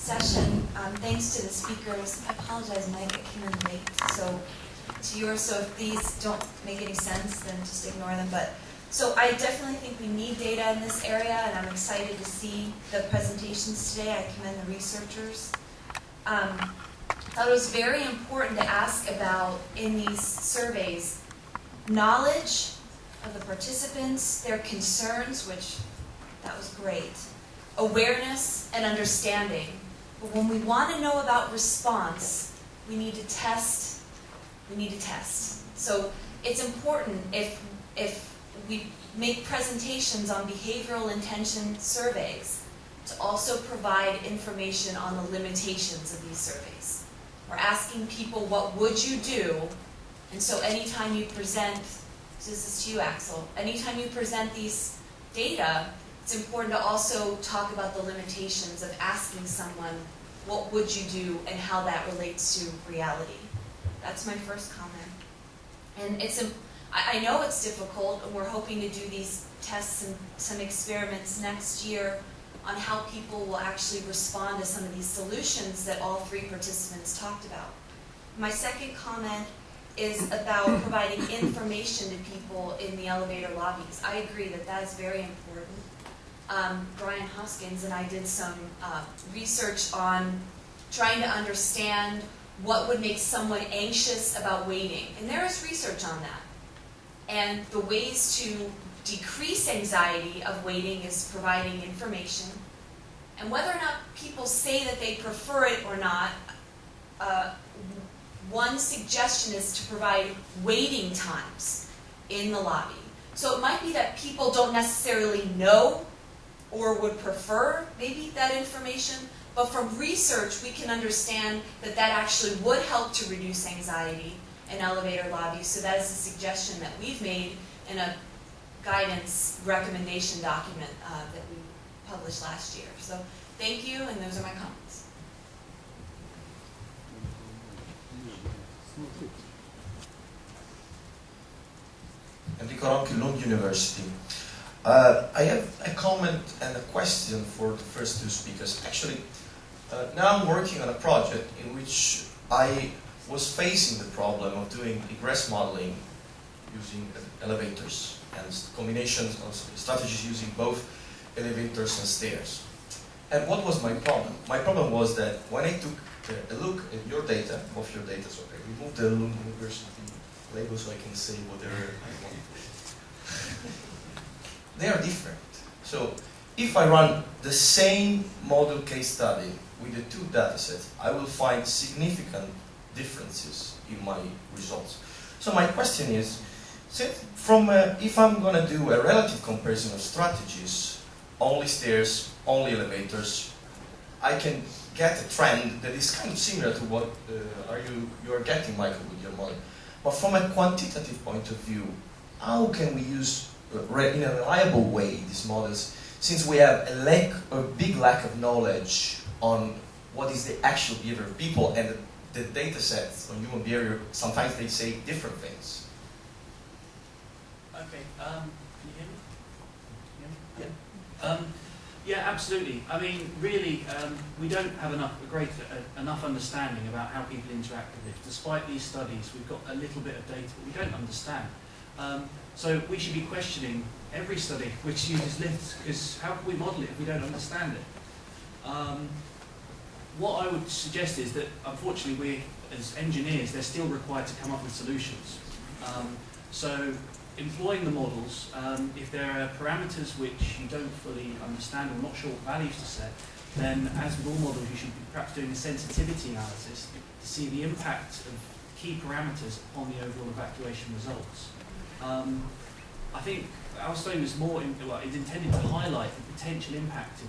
session. Thanks to the speakers. I apologize, Mike, I came in late, so to yours. So if these don't make any sense, then just ignore them. But so I definitely think we need data in this area, and I'm excited to see the presentations today. I commend the researchers. I thought it was very important to ask about in these surveys knowledge of the participants, their concerns, which that was great, awareness and understanding. But when we want to know about response, we need to test. We need to test. So it's important if we make presentations on behavioral intention surveys to also provide information on the limitations of these surveys. We're asking people, what would you do? And so anytime you present, this is to you, Axel, anytime you present these data, it's important to also talk about the limitations of asking someone, what would you do, and how that relates to reality. That's my first comment. And I know it's difficult, and we're hoping to do these tests and some experiments next year on how people will actually respond to some of these solutions that all three participants talked about. My second comment is about providing information to people in the elevator lobbies. I agree that that is very important. Brian Hoskins and I did some research on trying to understand what would make someone anxious about waiting. And there is research on that. And the ways to decrease anxiety of waiting is providing information. And whether or not people say that they prefer it or not, one suggestion is to provide waiting times in the lobby. So it might be that people don't necessarily know or would prefer maybe that information, but from research we can understand that that actually would help to reduce anxiety in elevator lobbies. So that is a suggestion that we've made in a guidance recommendation document that we published last year. So thank you, and those are my comments. Enrico Ronchi, Lund University. I have a comment and a question for the first two speakers. Actually, now I'm working on a project in which I was facing the problem of doing egress modeling using elevators and combinations of strategies using both elevators and stairs. And what was my problem? My problem was that when I took a look at your data, both your data, so I removed the Lund University label so I can say whatever I want. They are different. So if I run the same model case study with the two datasets, I will find significant differences in my results. So my question is, if I'm going to do a relative comparison of strategies, only stairs, only elevators, I can get a trend that is kind of similar to what you are getting, Michael, with your model. But from a quantitative point of view, how can we use in a reliable way these models, since we have a big lack of knowledge on what is the actual behavior of people, and the data sets on human behavior, sometimes they say different things. Okay, can you hear me? Yeah. Yeah, absolutely. I mean, really, we don't have enough understanding about how people interact with lifts. Despite these studies, we've got a little bit of data, but we don't understand. So we should be questioning every study which uses lifts, because how can we model it if we don't understand it? What I would suggest is that, unfortunately, we, as engineers, they're still required to come up with solutions. So employing the models, if there are parameters which you don't fully understand or not sure what values to set, then as with all models, you should be perhaps doing a sensitivity analysis to see the impact of key parameters upon the overall evacuation results. I think our study was it's intended to highlight the potential impact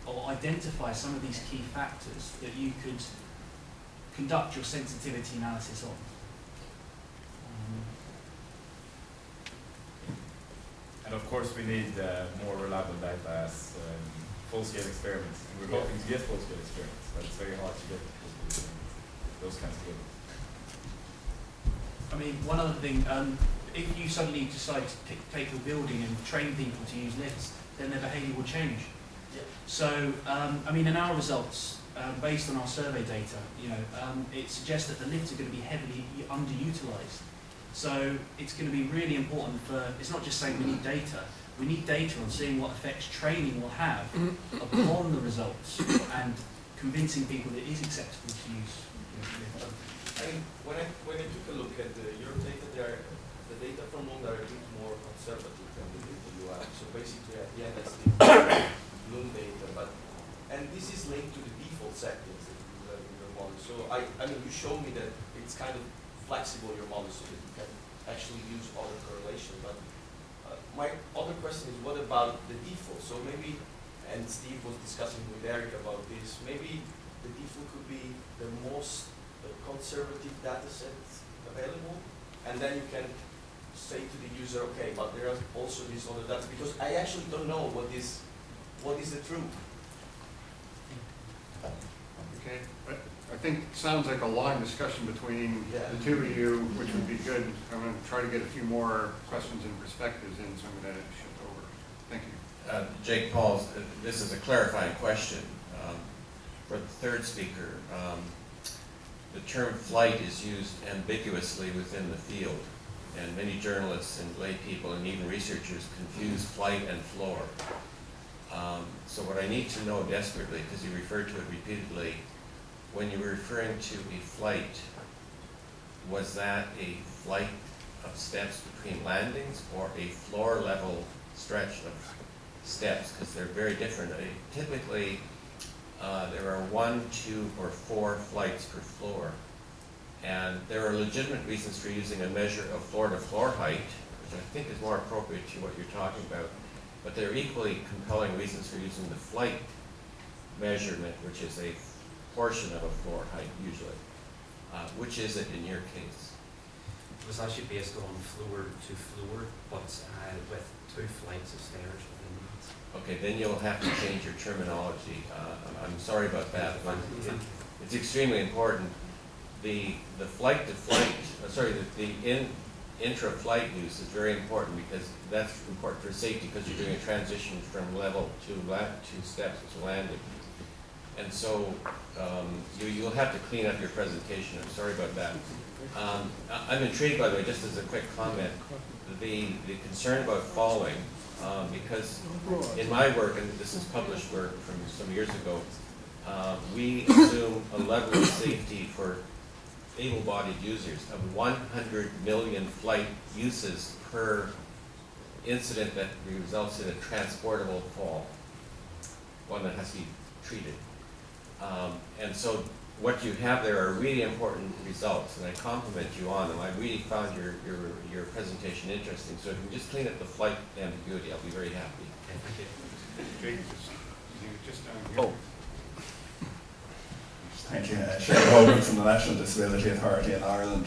or identify some of these key factors that you could conduct your sensitivity analysis on. And of course we need more reliable data as full-scale experiments. And we're hoping to get full-scale experiments, but it's very hard to get those kinds of data. I mean, one other thing, if you suddenly decide to take your building and train people to use lifts, then their behaviour will change. Yeah. So, I mean, in our results, based on our survey data, it suggests that the lifts are going to be heavily underutilised. So it's going to be really important it's not just saying we need data on seeing what effects training will have upon the results and convincing people that it is acceptable to use. When I took a look at your data, the data from Lund are a bit more conservative than the data you have. So basically, at the end, that's the Lund data, and this is linked to the default settings that you have in your model. So I mean, you show me that it's kind of flexible, your model, so that you can actually use auto correlation. But my other question is, what about the default? So maybe, and Steve was discussing with Eric about this, maybe the default could be the most conservative data set available, and then you can say to the user, okay, but there are also these other data, because I actually don't know what is the truth. Okay, but I think it sounds like a long discussion between the two of you, which would be good. I'm going to try to get a few more questions and perspectives in, so I'm going to shift over. Thank you. Jake Pauls, this is a clarifying question. For the third speaker, the term flight is used ambiguously within the field, and many journalists and lay people and even researchers confuse flight and floor. So what I need to know desperately, because you referred to it repeatedly, when you were referring to a flight, was that a flight of steps between landings or a floor level stretch of steps? Because they're very different. Typically, there are 1, 2, or 4 flights per floor. And there are legitimate reasons for using a measure of floor-to-floor height, which I think is more appropriate to what you're talking about. But there are equally compelling reasons for using the flight measurement, which is a portion of a floor height, usually. Which is it in your case? It was actually based on floor to floor, but with 2 flights of stairs within that. Okay, then you'll have to change your terminology. I'm sorry about that, but it's extremely important. The flight-to-flight, the intra-flight use is very important, because that's important for safety, because you're doing a transition from level to steps to landing. And so you'll have to clean up your presentation. I'm sorry about that. I'm intrigued, by the way, just as a quick comment, the concern about falling, because in my work, and this is published work from some years ago, we assume a level of safety for able-bodied users of 100 million flight uses per incident that results in a transportable fall, one that has to be treated. And so what you have there are really important results, and I compliment you on them. I really found your presentation interesting. So if you can just clean up the flight ambiguity, I'll be very happy. Jake, just down here. Thank you. Shane Hogan from the National Disability Authority in Ireland.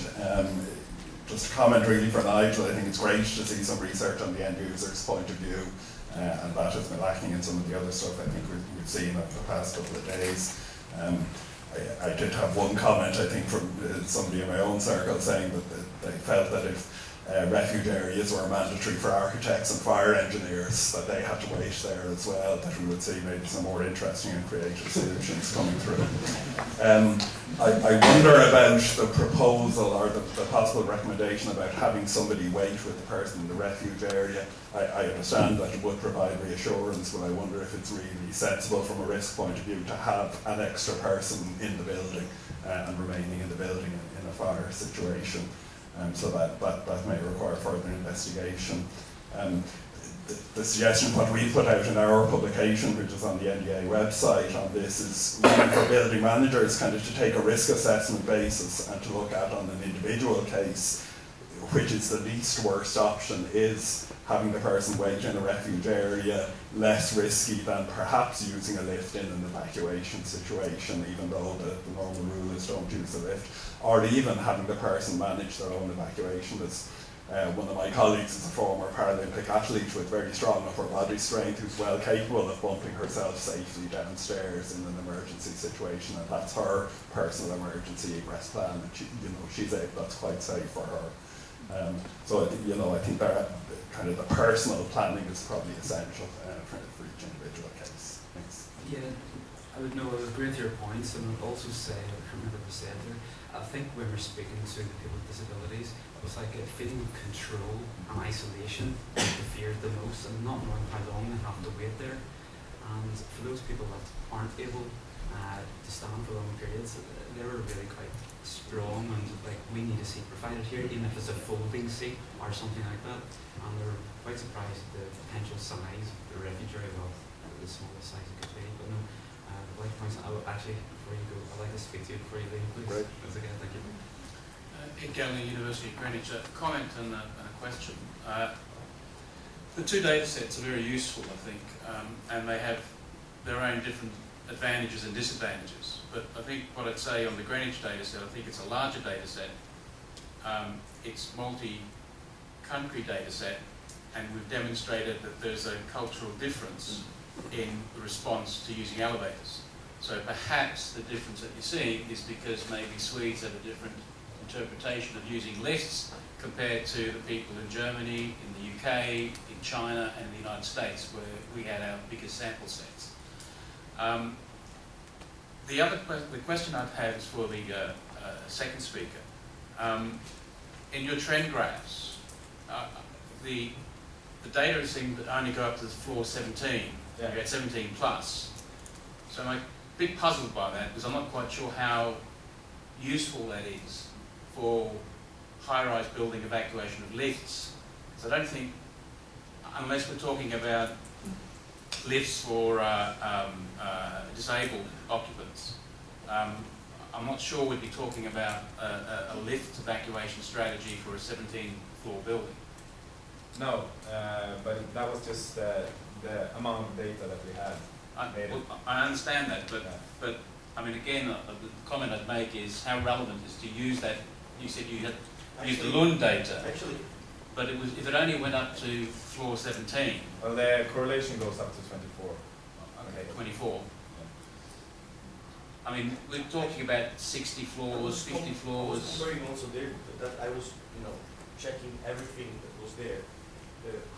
Just a comment really for Nigel. I think it's great to see some research on the end user's point of view, and that has been lacking in some of the other stuff I think we've seen over the past couple of days. I did have one comment, I think, from somebody in my own circle saying that they felt that if refuge areas were mandatory for architects and fire engineers, that they had to wait there as well, that we would see maybe some more interesting and creative solutions coming through. I wonder about the proposal or the possible recommendation about having somebody wait with the person in the refuge area. I understand that it would provide reassurance, but I wonder if it's really sensible from a risk point of view to have an extra person in the building and remaining in the building in a fire situation. So that may require further investigation. The suggestion, what we put out in our publication, which is on the NDA website on this, is really for building managers kind of to take a risk assessment basis and to look at on an individual case, which is the least worst option, is having the person wait in a refuge area less risky than perhaps using a lift in an evacuation situation, even though the normal rule is don't use the lift, or even having the person manage their own evacuation. As one of my colleagues is a former Paralympic athlete with very strong upper body strength, who's well capable of bumping herself safely downstairs in an emergency situation, and that's her personal emergency egress plan, and that's quite safe for her. So I think that kind of the personal planning is probably essential for each individual case. Thanks. Yeah, I would know, I would agree with your points, and I would also say, I can't remember what you said there, I think when we're speaking to the people with disabilities, it was like a feeling of control and isolation that they feared the most, and not knowing how long they have to wait there. And for those people that aren't able to stand for long periods, they were really quite strong, and like, we need a seat provided here, even if it's a folding seat or something like that. And they were quite surprised at the potential size of the refugee, well, the smallest size it could be. But no, like points, I would actually, before you go, I'd like to speak to you before you leave, please. Great. That's okay, thank you. Ed Galley, University of Greenwich. A comment and a question. The two data sets are very useful, I think, and they have their own different advantages and disadvantages. But I think what I'd say on the Greenwich data set, I think it's a larger data set. It's multi-country data set, and we've demonstrated that there's a cultural difference in the response to using elevators. So perhaps the difference that you're seeing is because maybe Swedes have a different interpretation of using lifts compared to the people in Germany, in the UK, in China, and in the United States, where we had our biggest sample sets. The question I'd have is for the second speaker. In your trend graphs, the data seemed to only go up to floor 17. Yeah. You get 17 plus. So I'm a bit puzzled by that, because I'm not quite sure how useful that is for high-rise building evacuation of lifts. So I don't think, unless we're talking about lifts for disabled occupants, I'm not sure we'd be talking about a lift evacuation strategy for a 17-floor building. No, but that was just the amount of data that we had. I understand that, but I mean, again, the comment I'd make is how relevant is to use that. You said you had used the Lund data. Actually, But it was, if it only went up to floor 17, Well, the correlation goes up to 24. okay, 24. I mean, we're talking about 60 floors, 50 I was floors. comparing also there, that I was, checking everything that was there.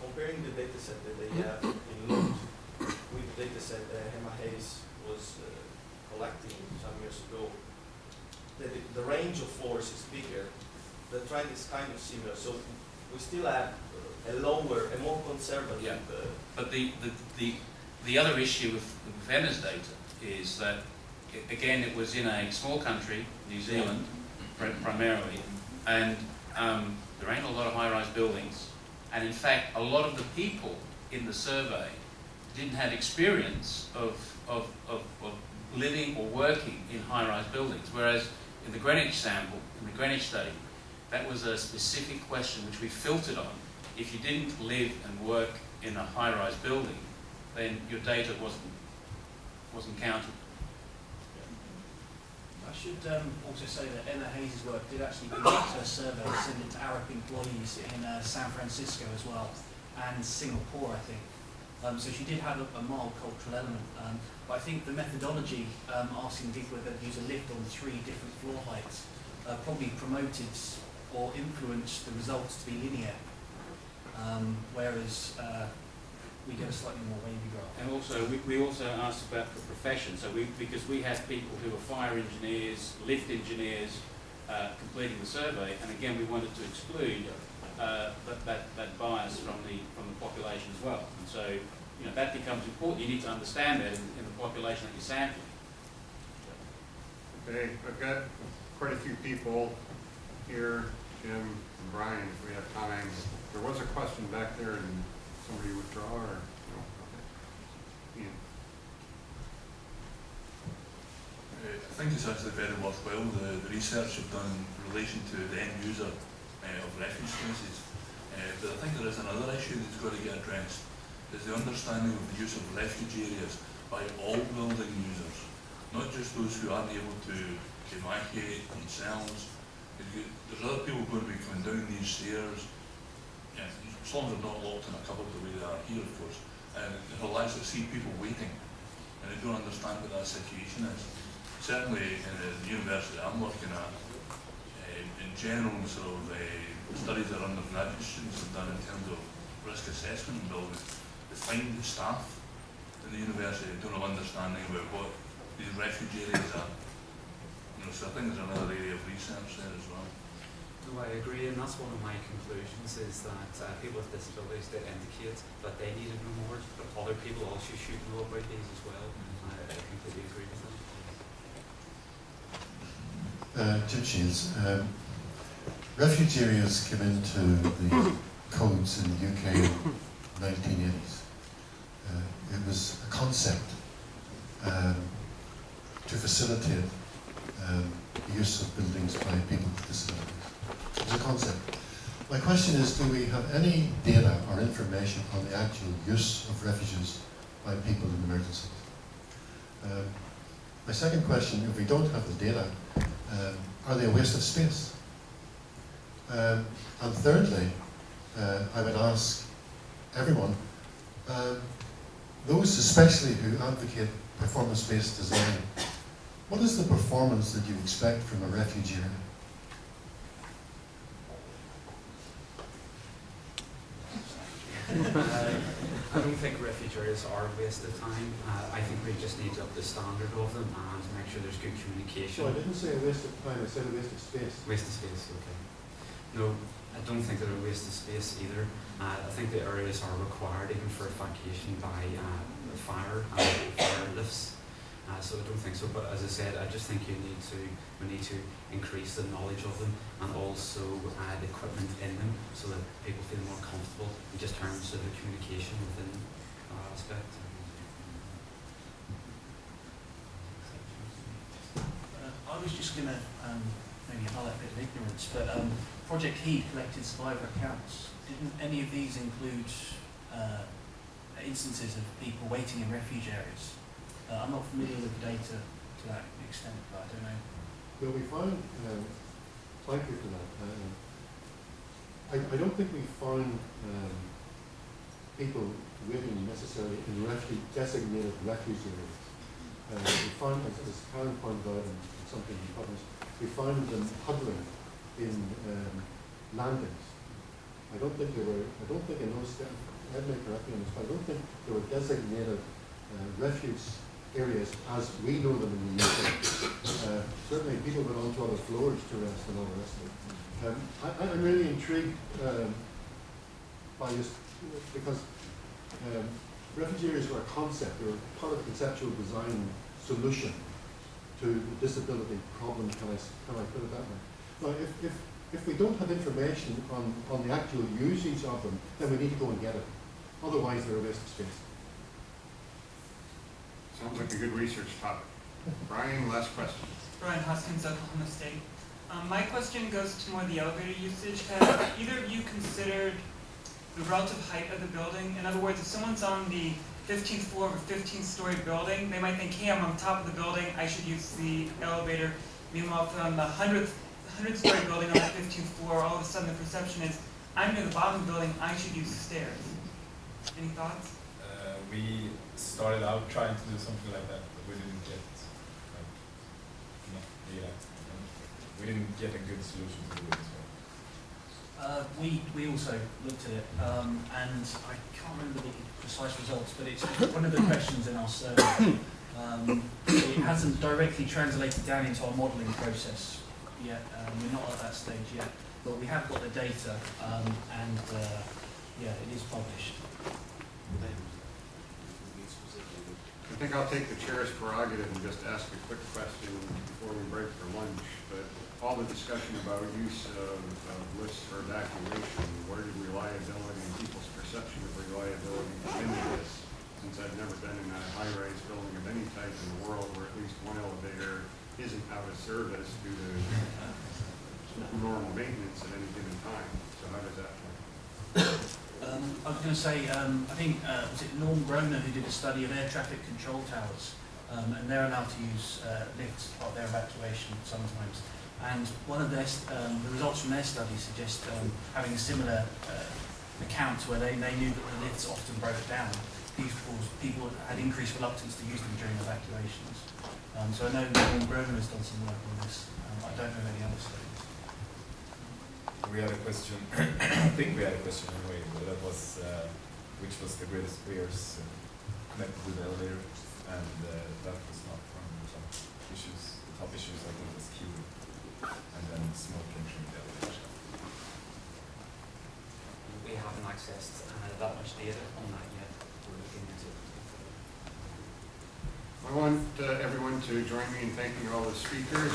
Comparing the data set that they have in Lund with the data set that Hema Hayes was collecting some years ago, the range of floors is bigger. The trend is kind of similar, so we still have a lower, a more conservative. Yeah. But the other issue with Emma's data is that, again, it was in a small country, New Zealand, primarily, and there ain't a lot of high-rise buildings. And in fact, a lot of the people in the survey didn't have experience of living or working in high-rise buildings, whereas in the Greenwich sample, in the Greenwich study, that was a specific question which we filtered on. If you didn't live and work in a high-rise building, then your data wasn't counted. I should also say that Emma Hayes' work did actually conduct her survey and send it to Arab employees in San Francisco as well, and Singapore, I think. So she did have a mild cultural element, but I think the methodology, asking people whether they'd use a lift on 3 different floor heights, probably promoted or influenced the results to be linear, whereas we get a slightly more wavy graph. And also, we also asked about the profession. So because we had people who were fire engineers, lift engineers, completing the survey, and again, we wanted to exclude that bias from the population as well. And so, that becomes important. You need to understand that in the population that you're sampling. Okay, I've got quite a few people here, Jim and Brian, if we have time. There was a question back there, and somebody withdraw, or no? Okay. Ian. I think it's actually very worthwhile, the research you've done in relation to the end user of refuge spaces. But I think there is another issue that's got to get addressed, is the understanding of the use of refuge areas by all building users, not just those who aren't able to evacuate themselves. There's other people going to be coming down these stairs, as long as they're not locked in a cupboard the way they are here, of course, and they'll actually see people waiting, and they don't understand what that situation is. Certainly in the university I'm working at, in general, sort of studies that undergraduate students have done in terms of risk assessment in buildings, they find the staff in the university don't have understanding about what these refuge areas are. You know, so I think there's another area of research there as well. No, I agree, and that's one of my conclusions is that people with disabilities, they indicate that they need to know more, but other people also should know about these as well. I completely agree with that. Jim Shields, refuge areas came into the codes in the UK in the 1980s. It was a concept to facilitate the use of buildings by people with disabilities. It was a concept. My question is, do we have any data or information on the actual use of refuges by people in emergencies? My second question, if we don't have the data, are they a waste of space? And thirdly, I would ask everyone, those especially who advocate performance-based design, what is the performance that you expect from a refuge area? I don't think refuge areas are a waste of time. I think we just need to up the standard of them and make sure there's good communication. So I didn't say a waste of time, I said a waste of space. Waste of space, okay. No, I don't think they're a waste of space either. I think the areas are required even for evacuation by fire and fire lifts. So I don't think so, but as I said, I just think we need to increase the knowledge of them and also add equipment in them so that people feel more comfortable in just terms of the communication within that aspect. I was just going to maybe highlight a bit of ignorance, but Project Heat collected survivor accounts. Didn't any of these include instances of people waiting in refuge areas? I'm not familiar with the data to that extent, but I don't know. Well, we found, thank you for that. I don't think we found people waiting necessarily in designated refuge areas. We found, as Karen pointed out in something we published, we found them huddling in landings. I don't think in those, Ed may correct me on this, but I don't think there were designated refuge areas as we know them in the UK. Certainly people went onto other floors to rest and all the rest of it. I'm really intrigued by this because refuge areas were a concept, they were part of the conceptual design solution to the disability problem, can I put it that way? Now, if we don't have information on the actual usage of them, then we need to go and get it. Otherwise, they're a waste of space. Sounds like a good research topic. Brian, last question. Brian Hoskins, Oklahoma State. My question goes to more the elevator usage. Have either of you considered the relative height of the building? In other words, if someone's on the 15th floor of a 15-story building, they might think, hey, I'm on top of the building, I should use the elevator. Meanwhile, if they're on the 100th-story building on the 15th floor, all of a sudden the perception is, I'm near the bottom of the building, I should use the stairs. Any thoughts? We started out trying to do something like that, but we didn't get we didn't get a good solution to do it as well. We also looked at it, and I can't remember the precise results, but it's one of the questions in our survey. It hasn't directly translated down into our modelling process yet. We're not at that stage yet, but we have got the data, and yeah, it is published. I think I'll take the chair's prerogative and just ask a quick question before we break for lunch. But all the discussion about use of lifts for evacuation, where did reliability and people's perception of reliability come into this? Since I've never been in a high-rise building of any type in the world where at least one elevator isn't out of service due to normal maintenance at any given time. So how does that work? I was going to say, I think, was it Norm Groner who did a study of air traffic control towers, and they're allowed to use lifts as part of their evacuation sometimes. And one of their, the results from their study suggest having a similar account where they knew that the lifts often broke down. People had increased reluctance to use them during evacuations. So I know Norm Groner has done some work on this. I don't know any other studies. We had a question, I think we had a question anyway, but that was, which was the greatest fears connected to the elevator, and that was not from top issues. The top issues I think was queuing and then smoking during the elevator. We haven't accessed that much data on that yet. We're looking into it. I want everyone to join me in thanking all the speakers.